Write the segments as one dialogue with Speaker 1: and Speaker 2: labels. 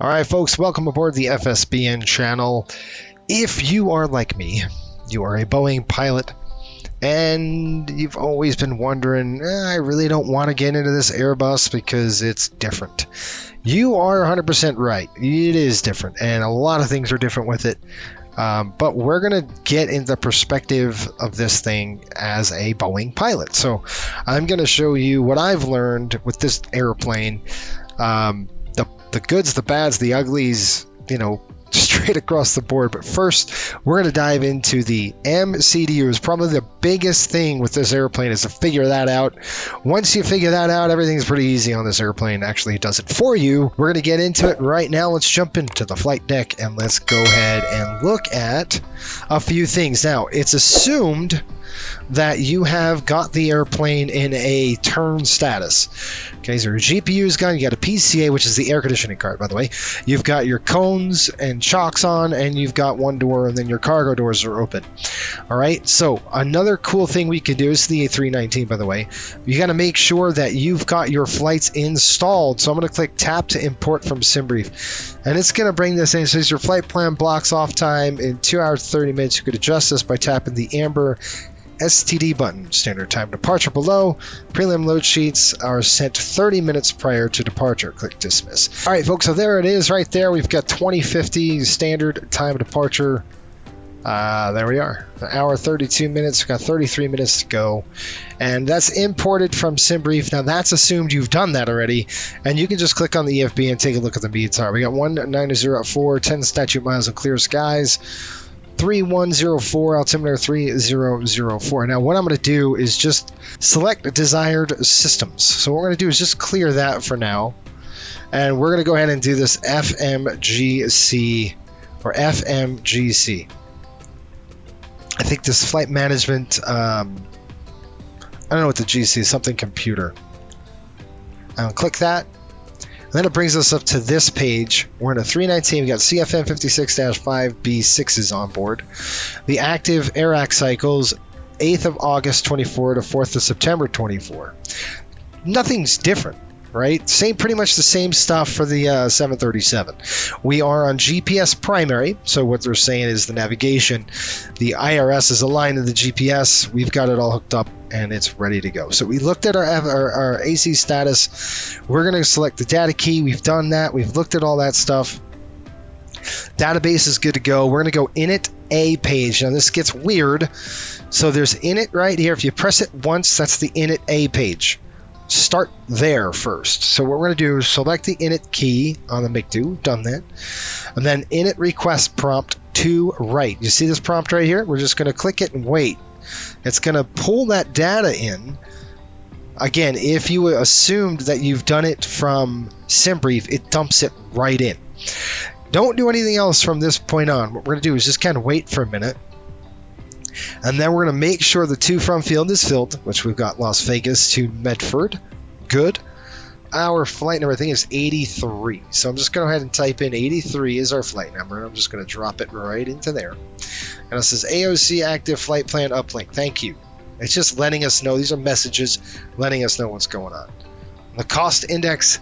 Speaker 1: All right, folks, welcome aboard the FSBN channel. If you are like me, you are a Boeing pilot, and you've always been wondering, I really don't want to get into this Airbus because it's different. You are 100% right. It is different, and a lot of things are different with it. But we're going to get into the perspective of this thing as a Boeing pilot. So I'm going to show you what I've learned with this airplane. The goods, the bads, the uglies, straight across the board. But first, we're going to dive into the MCDUs. Probably the biggest thing with this airplane is to figure that out. Once you figure that out, everything's pretty easy on this airplane. Actually, it does it for you. We're going to get into it right now. Let's jump into the flight deck and let's go ahead and look at a few things. Now, it's assumed that you have got the airplane in a turn status. Okay, so your GPU's gone, you got a PCA, which is the air conditioning card, by the way. You've got your cones and chocks on, and you've got one door, and then your cargo doors are open. All right, so another cool thing we can do is the A319, by the way. You got to make sure that you've got your flights installed. So I'm going to click tap to import from SimBrief, and it's going to bring this in. It says your flight plan blocks off time in 2 hours 30 minutes. You could adjust this by tapping the amber STD button. Standard time departure below. Prelim load sheets are sent 30 minutes prior to departure. Click dismiss. All right, folks, so there it is right there. We've got 2050 standard time departure. There we are. An hour 32 minutes. We've got 33 minutes to go. And that's imported from SimBrief. Now, that's assumed you've done that already. And you can just click on the EFB and take a look at the meets are. We got 190.4, 10 statute miles of clear skies. 3104, altimeter 3004. Now what I'm going to do is just select desired systems. So what we're going to do is just clear that for now. And we're going to go ahead and do this FMGC or FMGC. I think this flight management, I don't know what the GC is, something computer. I'll click that. And then it brings us up to this page. We're in a 319. We got CFM 56-5B6s on board. The active AIRAC cycles, 8th of August 24 to 4th of September 24. Nothing's different, right? Pretty much the same stuff for the 737. We are on GPS primary. So what they're saying is the navigation. The IRS is aligned to the GPS. We've got it all hooked up and it's ready to go. So we looked at our AC status. We're going to select the data key. We've done that. We've looked at all that stuff. Database is good to go. We're going to go init A page. Now this gets weird. So there's init right here. If you press it once, that's the init A page. Start there first. So what we're going to do is select the init key on the MCDU. Done that. And then init request prompt to write. You see this prompt right here? We're just going to click it and wait. It's going to pull that data in. Again, if you assumed that you've done it from SimBrief, it dumps it right in. Don't do anything else from this point on. What we're going to do is just kind of wait for a minute. And then we're going to make sure the to from field is filled, which we've got Las Vegas to Medford. Good. Our flight number, I think, is 83. So I'm just going to go ahead and type in 83 is our flight number. And I'm just going to drop it right into there. And it says AOC active flight plan uplink. Thank you. It's just letting us know. These are messages letting us know what's going on. The cost index,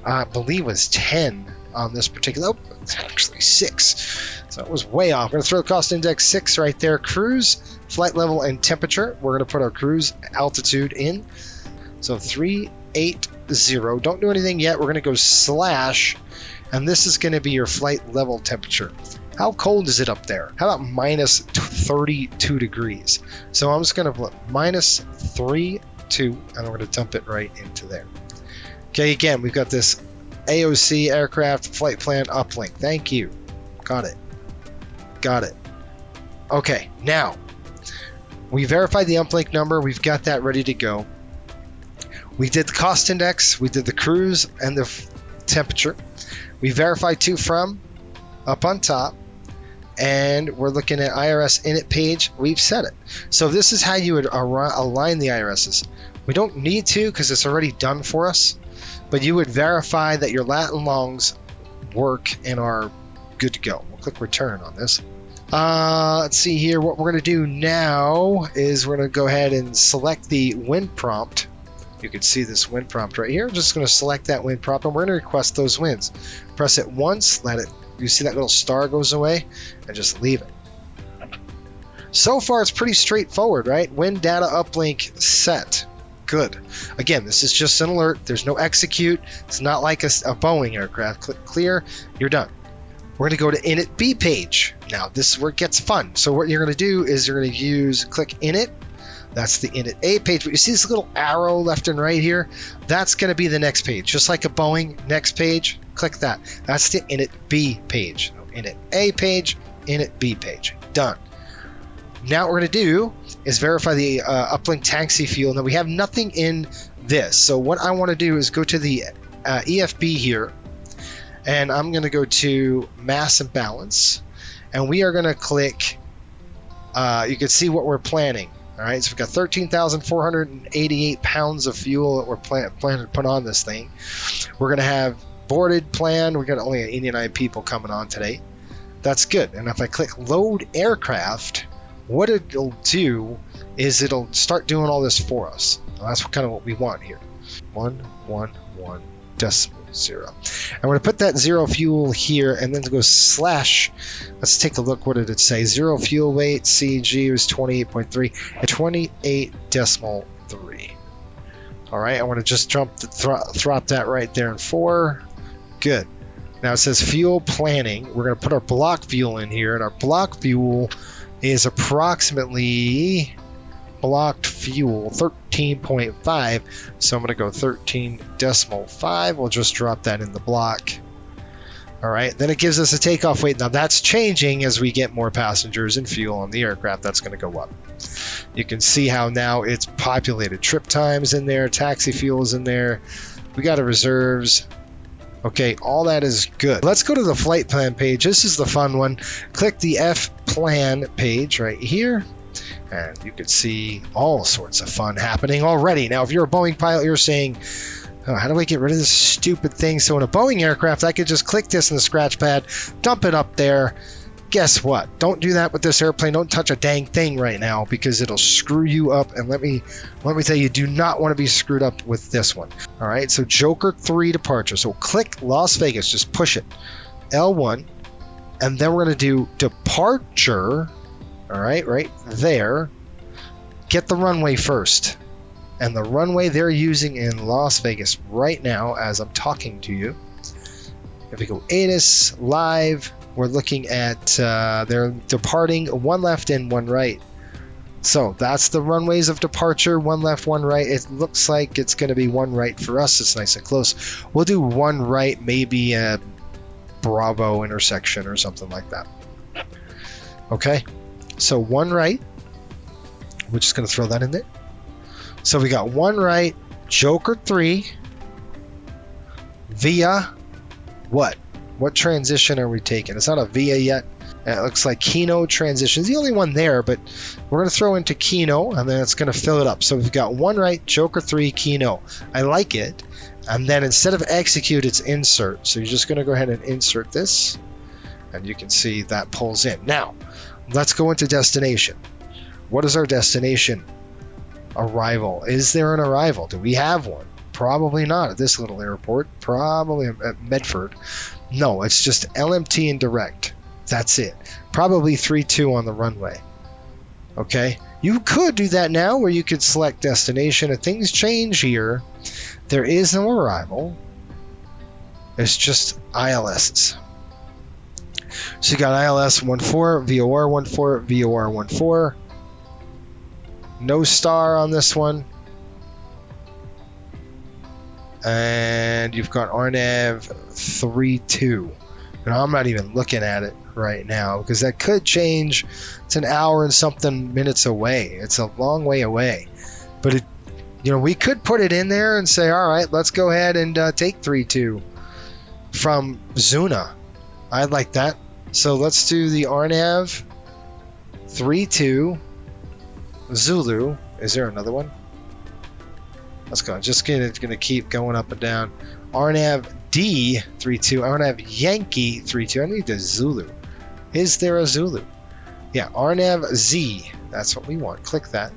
Speaker 1: I believe, was 10 on this particular. Oh, it's actually 6. So it was way off. We're going to throw cost index 6 right there. Cruise, flight level, and temperature. We're going to put our cruise altitude in. So 380. Don't do anything yet. We're going to go slash. And this is going to be your flight level temperature. How cold is it up there? How about minus 32 degrees? So I'm just going to put minus 32, and I'm going to dump it right into there. Okay, again, we've got this AOC aircraft flight plan uplink. Thank you. Got it. Got it. Okay, now, we verified the uplink number. We've got that ready to go. We did the cost index. We did the cruise and the temperature. We verified to from up on top. And we're looking at IRS init page. We've set it. So this is how you would align the IRSs. We don't need to because it's already done for us. But you would verify that your lat and longs work and are good to go. We'll click return on this. Let's see here. What we're going to do now is we're going to go ahead and select the win prompt. You can see this wind prompt right here. I'm just going to select that wind prompt, and we're going to request those winds. Press it once, let it, you see that little star goes away, and just leave it. So far, it's pretty straightforward, right? Wind data uplink set. Good. Again, this is just an alert. There's no execute. It's not like a Boeing aircraft. Click clear. You're done. We're going to go to init B page. Now, this is where it gets fun. So what you're going to do is you're going to click init. That's the init A page. But you see this little arrow left and right here? That's going to be the next page. Just like a Boeing next page, click that. That's the init B page. So init A page, init B page. Done. Now what we're going to do is verify the uplink taxi fuel. Now we have nothing in this. So what I want to do is go to the EFB here, and I'm going to go to mass and balance, and we are going to click, you can see what we're planning. All right, so we've got 13,488 pounds of fuel that we're planning to put on this thing. We're going to have boarded plan. We've got only 89 people coming on today. That's good. And if I click load aircraft, what it'll do is it'll start doing all this for us. Well, that's kind of what we want here. 111.0. I'm going to put that 0 fuel here, and then to go slash. Let's take a look. What did it say? 0 fuel weight CG was 28.3 and 28.3. All right, I want to just drop that right there in 4. Good. Now it says fuel planning. We're going to put our block fuel in here, and our block fuel is approximately blocked fuel 13.5. So I'm going to go 13.5. We'll just drop that in the block. All right, then it gives us a takeoff weight. Now that's changing as we get more passengers and fuel on the aircraft. That's going to go up. You can see how now it's populated. Trip times in there, taxi fuel is in there. We got a reserves. Okay, all that is good. Let's go to the flight plan page. This is the fun one. Click the F plan page right here, and you can see all sorts of fun happening already. Now, if you're a Boeing pilot, you're saying, oh, how do I get rid of this stupid thing? So in a Boeing aircraft, I could just click this in the scratch pad, dump it up there. Guess what? Don't do that with this airplane. Don't touch a dang thing right now, because it'll screw you up. And let me tell you, do not want to be screwed up with this one. All right, so Joker 3 departure. So click Las Vegas, just push it, L1, and then we're going to do departure. All right, right there. Get the runway first. And the runway they're using in Las Vegas right now as I'm talking to you. If we go ATIS live, we're looking at they're departing 1 left and 1 right. So that's the runways of departure, 1 left, 1 right. It looks like it's going to be 1 right for us. It's nice and close. We'll do 1 right, maybe a Bravo intersection or something like that. Okay, so 1 right. We're just going to throw that in there. So we got 1 right, Joker 3, via what? What transition are we taking? It's not a via yet. It looks like Kino transition is the only one there, but we're going to throw into Kino, and then it's going to fill it up. So we've got 1 right, Joker 3, Kino. I like it. And then instead of execute, it's insert. So you're just going to go ahead and insert this, and you can see that pulls in. Now, let's go into destination. What is our destination? Arrival. Is there an arrival? Do we have one? Probably not at this little airport. Probably at Medford. No, it's just LMT and direct. That's it. Probably 3-2 on the runway. Okay? You could do that now, where you could select destination. If things change here, there is no arrival. It's just ILSs. So you got ILS 14, VOR 14, VOR 14. No star on this one. And you've got RNAV 32. And I'm not even looking at it right now, because that could change. It's an hour and something minutes away. It's a long way away. But it, you know, we could put it in there and say, all right, let's go ahead and take 3-2 from Zuna. I'd like that. So let's do the RNAV 3-2 Zulu. Is there another one? Let's go. Just going to keep going up and down. RNAV D 3-2. RNAV Yankee 3-2. I need the Zulu. Is there a Zulu? Yeah, RNAV Z. That's what we want. Click that.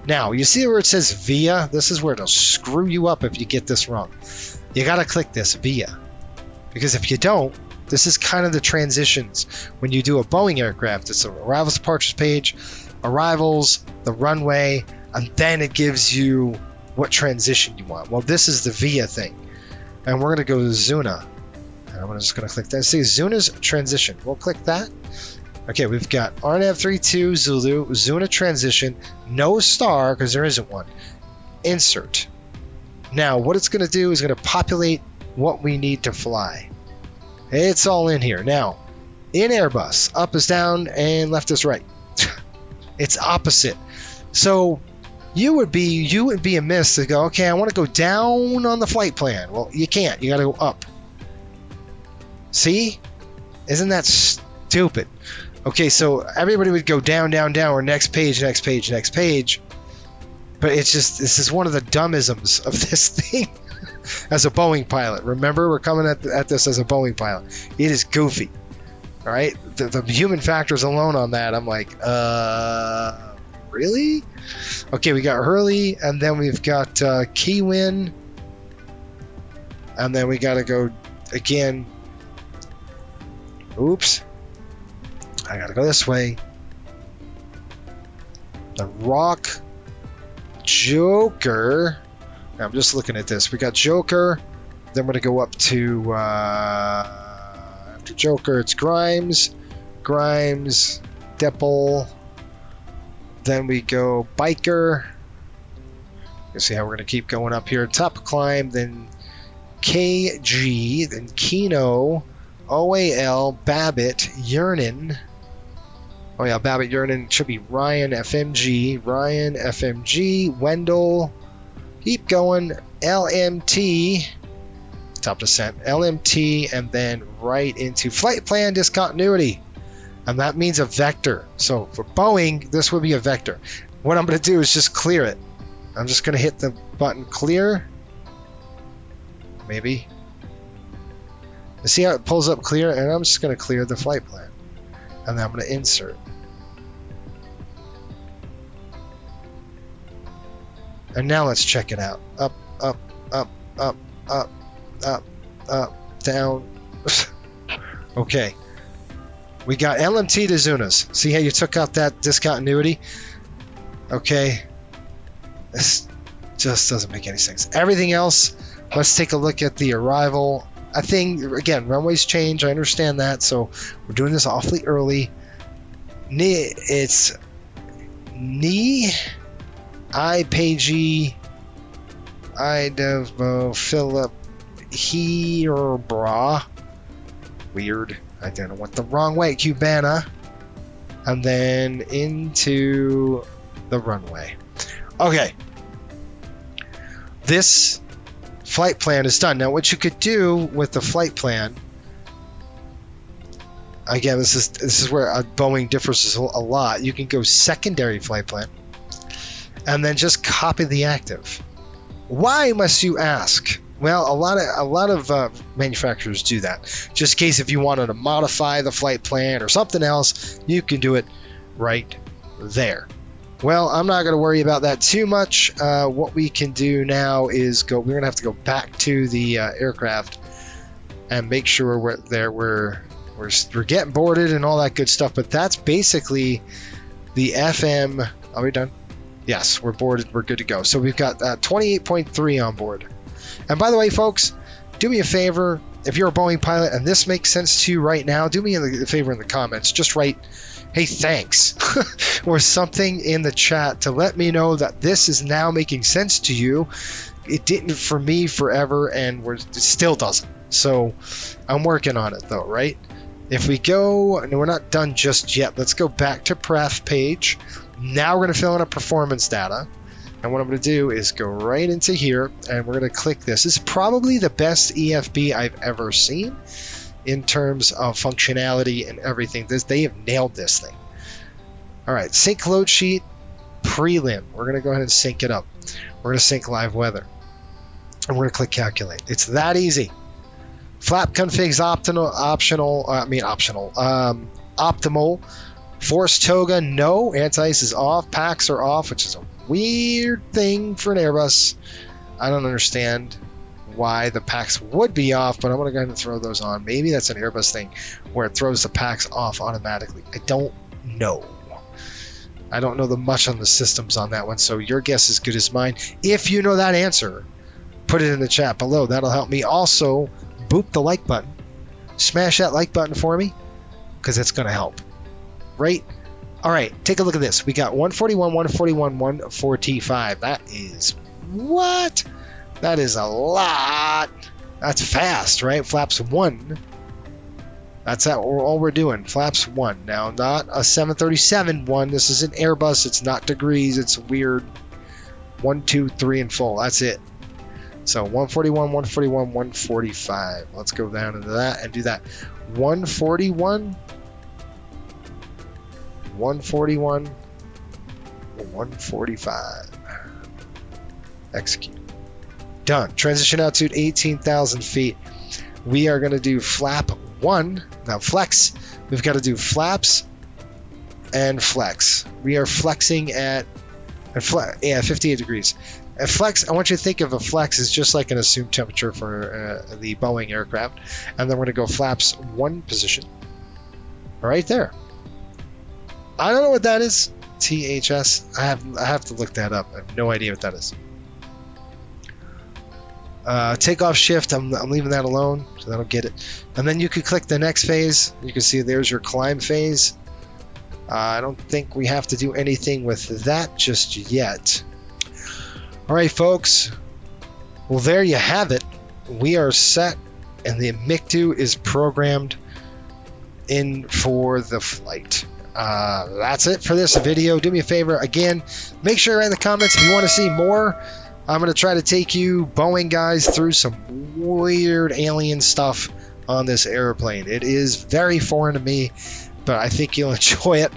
Speaker 1: Now, you see where it says via? This is where it'll screw you up if you get this wrong. You got to click this via. Because if you don't, this is kind of the transitions. When you do a Boeing aircraft, it's the arrivals departures page, arrivals, the runway, and then it gives you what transition you want. Well, this is the via thing. And we're going to go to Zuna. And I'm just going to click that. See, Zuna's transition. We'll click that. Okay, we've got RNAV 32 Zulu, Zuna transition, no star, because there isn't one. Insert. Now, what it's going to do is going to populate what we need to fly. It's all in here. Now, in Airbus, up is down and left is right. It's opposite. So you would be amiss to go, okay, I want to go down on the flight plan. Well, you can't. You got to go up. See? Isn't that stupid? Okay, so everybody would go down, down, down, or next page, next page, next page. But it's just, this is one of the dummisms of this thing as a Boeing pilot. Remember, we're coming at this as a Boeing pilot. It is goofy. All right? The human factors alone on that, I'm like, really? Okay, we got Hurley, and then we've got Keywin. And then we got to go again. Oops. I gotta go this way. The Rock, Joker. Now, I'm just looking at this. We got Joker. Then we're gonna go up to after Joker. It's Grimes, Deppel. Then we go Biker. You see how we're gonna keep going up here. Top climb. Then KG. Then Kino. OAL. Babbitt. Yearnin. Oh yeah, Babbitt Yearnin should be Ryan FMG, Wendell, keep going, LMT, top descent, LMT, and then right into flight plan discontinuity. And that means a vector. So for Boeing, this would be a vector. What I'm going to do is just clear it. I'm just going to hit the button clear. Maybe. You see how it pulls up clear? And I'm just going to clear the flight plan. And then I'm going to insert. And now let's check it out. Up, up, up, up, up, up, up, down. Okay. We got LMT to Zunas. See how you took out that discontinuity? Okay. This just doesn't make any sense. Everything else, let's take a look at the arrival. I think, again, runways change. I understand that. So we're doing this awfully early. It's I Pagey, Idaho, Philip, Bra. Weird. I didn't went the wrong way. Cubana. And then into the runway. Okay. This flight plan is done. Now, what you could do with the flight plan, again, this is where Boeing differs a lot. You can go secondary flight plan, and then just copy the active. Why, must you ask? Well, a lot of manufacturers do that. Just in case if you wanted to modify the flight plan or something else, you can do it right there. Well, I'm not going to worry about that too much. What we can do now is we're going to have to go back to the aircraft and make sure we're getting boarded and all that good stuff. But that's basically the FM. Are we done? Yes, we're boarded. We're good to go. So we've got 28.3 on board. And by the way, folks, do me a favor. If you're a Boeing pilot and this makes sense to you right now, do me a favor in the comments. Just write, hey, thanks, or something in the chat to let me know that this is now making sense to you. It didn't for me forever, and it still doesn't. So I'm working on it, though, right? If we go, and we're not done just yet, let's go back to Pref page. Now we're going to fill in a performance data. And what I'm going to do is go right into here, and we're going to click this. This is probably the best EFB I've ever seen in terms of functionality and everything. They have nailed this thing. All right, sync load sheet, prelim. We're going to go ahead and sync it up. We're going to sync live weather. And we're going to click calculate. It's that easy. Flap configs optimal. Force toga, no. Anti-ice is off. Packs are off, which is a weird thing for an Airbus. I don't understand why the packs would be off, but I'm going to go ahead and throw those on. Maybe that's an Airbus thing where it throws the packs off automatically. I don't know. I don't know much on the systems on that one, so your guess is as good as mine. If you know that answer, put it in the chat below. That'll help me. Also, boop the like button. Smash that like button for me, because it's going to help. Right? All right, take a look at this. We got 141, 141, 145. That is what? That is a lot. That's fast, right? Flaps 1. That's all we're doing. Flaps 1. Now, not a 737 1. This is an Airbus. It's not degrees. It's weird. 1, 2, 3, and full. That's it. So 141, 141, 145. Let's go down into that and do that. 141, 141, 145. Execute. Done. Transition altitude 18,000 feet. We are going to do flap 1. Now flex. We've got to do flaps and flex. We are flexing at 58 degrees. A flex, I want you to think of a flex as just like an assumed temperature for the Boeing aircraft. And then we're going to go flaps 1 position. Right there. I don't know what that is. THS. I have to look that up. I have no idea what that is. Takeoff shift, I'm leaving that alone, so that'll get it. And then you could click the next phase. You can see there's your climb phase. I don't think we have to do anything with that just yet. All right, folks. Well, there you have it. We are set, and the MCDU is programmed in for the flight. That's it for this video. Do me a favor, again, make sure you write in the comments if you want to see more. I'm going to try to take you Boeing guys through some weird alien stuff on this airplane. It is very foreign to me, but I think you'll enjoy it.